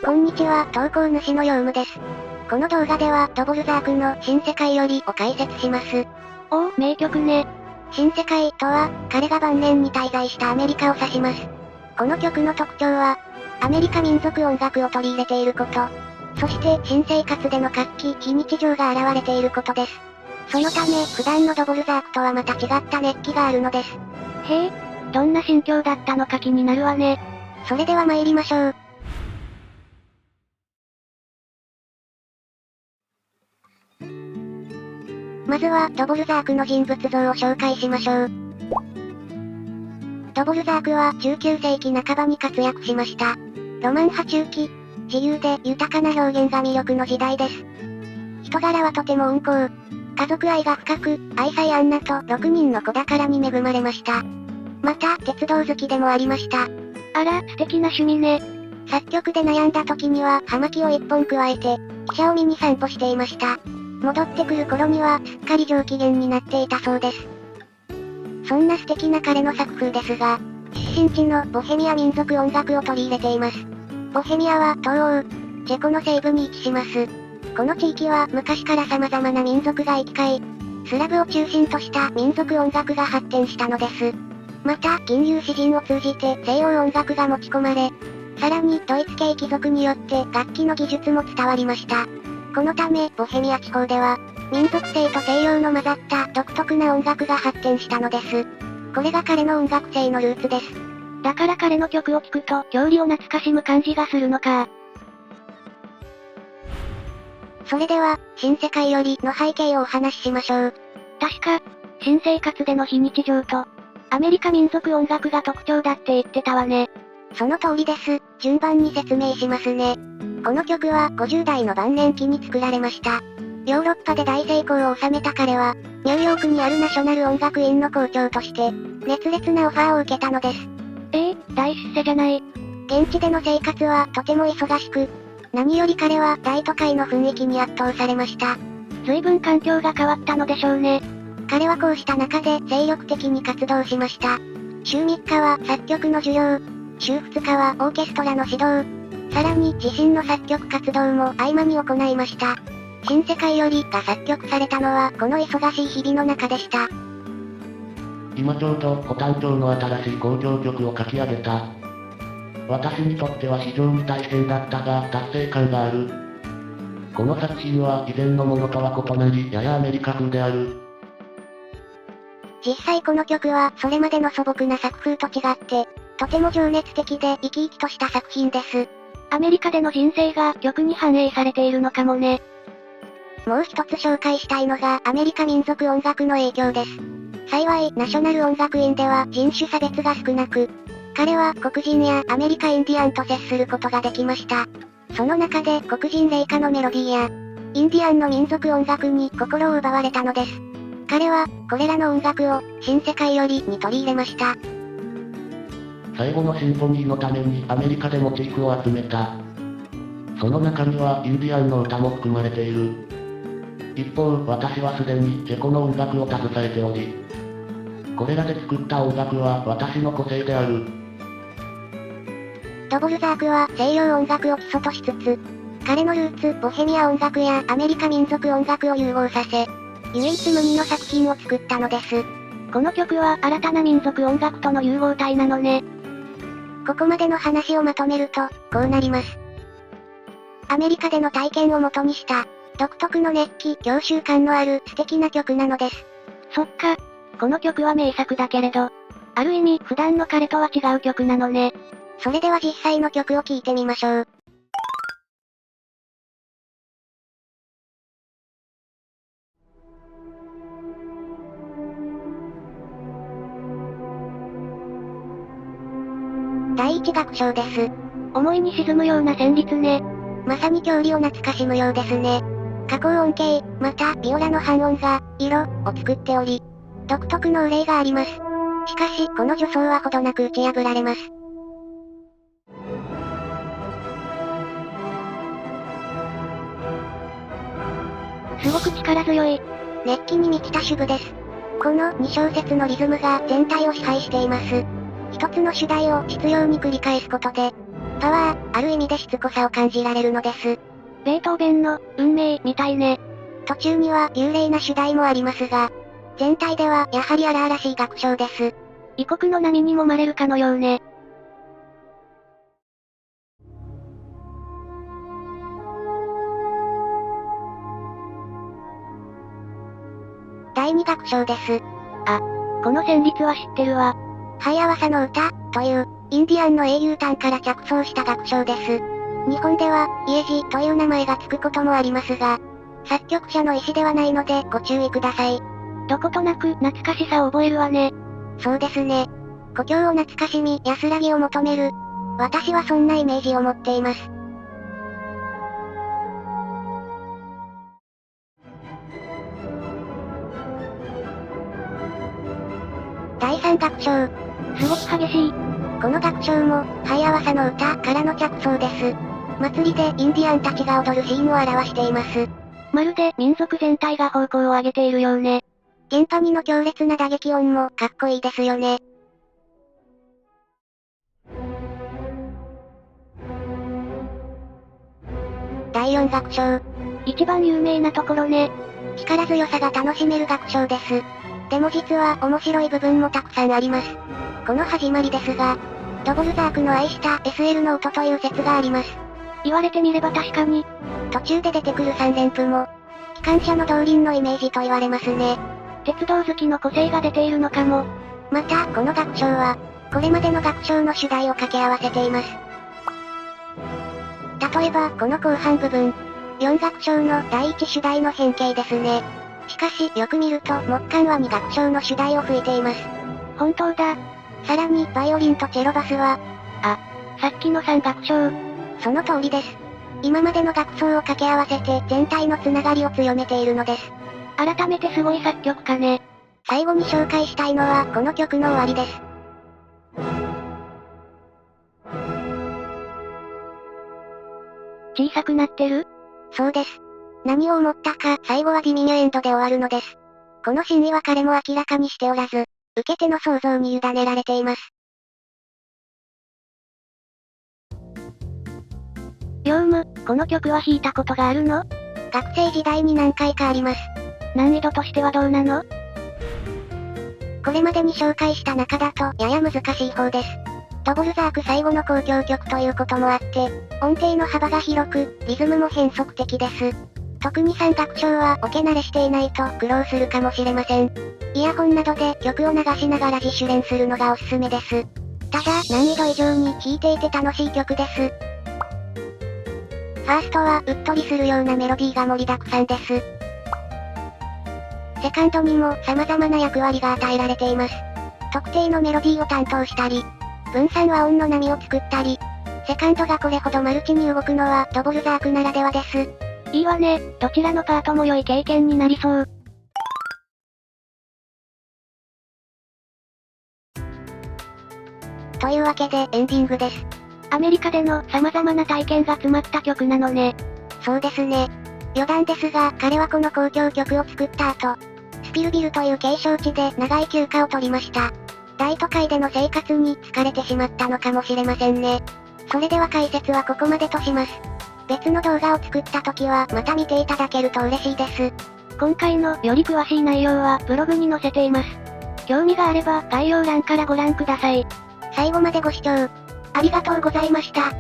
こんにちは、投稿主のヨウムです。この動画では、ドボルザークの新世界よりを解説します。おお、名曲ね。新世界とは、彼が晩年に滞在したアメリカを指します。この曲の特徴は、アメリカ民族音楽を取り入れていること。そして、新生活での活気、非日常が現れていることです。そのため、普段のドボルザークとはまた違った熱気があるのです。へえ、どんな心境だったのか気になるわね。それでは参りましょう。まずは、ドボルザークの人物像を紹介しましょう。ドボルザークは19世紀半ばに活躍しました。ロマン派中期、自由で豊かな表現が魅力の時代です。人柄はとても温厚。家族愛が深く、愛妻アンナと6人の子宝に恵まれました。また、鉄道好きでもありました。あら、素敵な趣味ね。作曲で悩んだ時には、葉巻を1本加えて、汽車を見に散歩していました。戻ってくる頃には、すっかり上機嫌になっていたそうです。そんな素敵な彼の作風ですが、出身地のボヘミア民族音楽を取り入れています。ボヘミアは東欧、チェコの西部に位置します。この地域は昔から様々な民族が行き交い、スラブを中心とした民族音楽が発展したのです。また、金融詩人を通じて西洋音楽が持ち込まれ、さらにドイツ系貴族によって楽器の技術も伝わりました。このため、ボヘミア地方では、民族性と西洋の混ざった独特な音楽が発展したのです。これが彼の音楽性のルーツです。だから彼の曲を聴くと、郷里を懐かしむ感じがするのか。それでは、新世界よりの背景をお話ししましょう。確か、新生活での非日常と、アメリカ民族音楽が特徴だって言ってたわね。その通りです。順番に説明しますね。この曲は50代の晩年期に作られました。ヨーロッパで大成功を収めた彼は、ニューヨークにあるナショナル音楽院の校長として、熱烈なオファーを受けたのです。大出世じゃない。現地での生活はとても忙しく、何より彼は大都会の雰囲気に圧倒されました。随分環境が変わったのでしょうね。彼はこうした中で精力的に活動しました。週3日は作曲の授業、週2日はオーケストラの指導、さらに自身の作曲活動も合間に行いました。新世界よりが作曲されたのはこの忙しい日々の中でした。今ちょうどコタン町の新しい交響曲を書き上げた。私にとっては非常に大変だったが達成感がある。この作品は以前のものとは異なりややアメリカ風である。実際この曲はそれまでの素朴な作風と違って、とても情熱的で生き生きとした作品です。アメリカでの人生が曲に反映されているのかもね。もう一つ紹介したいのがアメリカ民族音楽の影響です。幸い、ナショナル音楽院では人種差別が少なく、彼は黒人やアメリカインディアンと接することができました。その中で黒人霊歌のメロディーや、インディアンの民族音楽に心を奪われたのです。彼は、これらの音楽を、新世界よりに取り入れました。最後のシンフォニーのためにアメリカでモチーフを集めた。その中にはインディアンの歌も含まれている。一方、私はすでにチェコの音楽を携えており、これらで作った音楽は私の個性である。ドボルザークは西洋音楽を基礎としつつ、彼のルーツ、ボヘミア音楽やアメリカ民族音楽を融合させ、唯一無二の作品を作ったのです。この曲は新たな民族音楽との融合体なのね。ここまでの話をまとめると、こうなります。アメリカでの体験を元にした、独特の熱気、郷愁感のある素敵な曲なのです。そっか。この曲は名作だけれど、ある意味普段の彼とは違う曲なのね。それでは実際の曲を聴いてみましょう。第一楽章です。思いに沈むような旋律ね。まさに郷里を懐かしむようですね。下降音形、また、ビオラの半音が、色、を作っており、独特の憂いがあります。しかし、この助走はほどなく打ち破られます。すごく力強い。熱気に満ちた主語です。この2小節のリズムが全体を支配しています。一つの主題を執拗に繰り返すことで、パワー、ある意味でしつこさを感じられるのです。ベートーベンの、運命、みたいね。途中には幽霊な主題もありますが、全体ではやはり荒々しい楽章です。異国の波に揉まれるかのようね。第2楽章です。この旋律は知ってるわ。ハイアワサの歌、という、インディアンの英雄譚から着想した楽章です。日本では、家路という名前が付くこともありますが、作曲者の意思ではないのでご注意ください。どことなく懐かしさを覚えるわね。そうですね。故郷を懐かしみ、安らぎを求める。私はそんなイメージを持っています。第3楽章。すごく激しい。この楽章も、ハイアワサの歌からの着想です。祭りでインディアンたちが踊るシーンを表しています。まるで民族全体が方向を上げているようね。テンパニの強烈な打撃音もかっこいいですよね。第4楽章。一番有名なところね。力強さが楽しめる楽章です。でも実は面白い部分もたくさんあります。この始まりですが、ドボルザークの愛した SL の音という説があります。言われてみれば確かに。途中で出てくる3連符も、機関車の動輪のイメージと言われますね。鉄道好きの個性が出ているのかも。また、この楽章は、これまでの楽章の主題を掛け合わせています。例えば、この後半部分、4楽章の第1主題の変形ですね。しかし、よく見ると、木管は2楽章の主題を吹いています。本当だ。さらに、バイオリンとチェロバスは、さっきの3楽章。その通りです。今までの楽章を掛け合わせて全体のつながりを強めているのです。改めてすごい作曲家ね。最後に紹介したいのはこの曲の終わりです。小さくなってる？そうです。何を思ったか最後はディミニュエンドで終わるのです。この真意は彼も明らかにしておらず、受け手の想像に委ねられています。ヨウム、この曲は弾いたことがあるの？学生時代に何回かあります。難易度としてはどうなの？これまでに紹介した中だとやや難しい方です。ドボルザーク最後の交響曲ということもあって、音程の幅が広く、リズムも変則的です。特に3楽章はオケ慣れしていないと苦労するかもしれません。イヤホンなどで曲を流しながら自主練するのがおすすめです。ただ、難易度以上に弾いていて楽しい曲です。ファーストはうっとりするようなメロディーが盛りだくさんです。セカンドにも様々な役割が与えられています。特定のメロディーを担当したり、分散和音の波を作ったり、セカンドがこれほどマルチに動くのはドボルザークならではです。いいわね、どちらのパートも良い経験になりそう。というわけでエンディングです。アメリカでの様々な体験が詰まった曲なのね。そうですね。余談ですが、彼はこの交響曲を作った後、スピルビルという景勝地で長い休暇を取りました。大都会での生活に疲れてしまったのかもしれませんね。それでは解説はここまでとします。別の動画を作った時はまた見ていただけると嬉しいです。今回のより詳しい内容はブログに載せています。興味があれば概要欄からご覧ください。最後までご視聴ありがとうございました。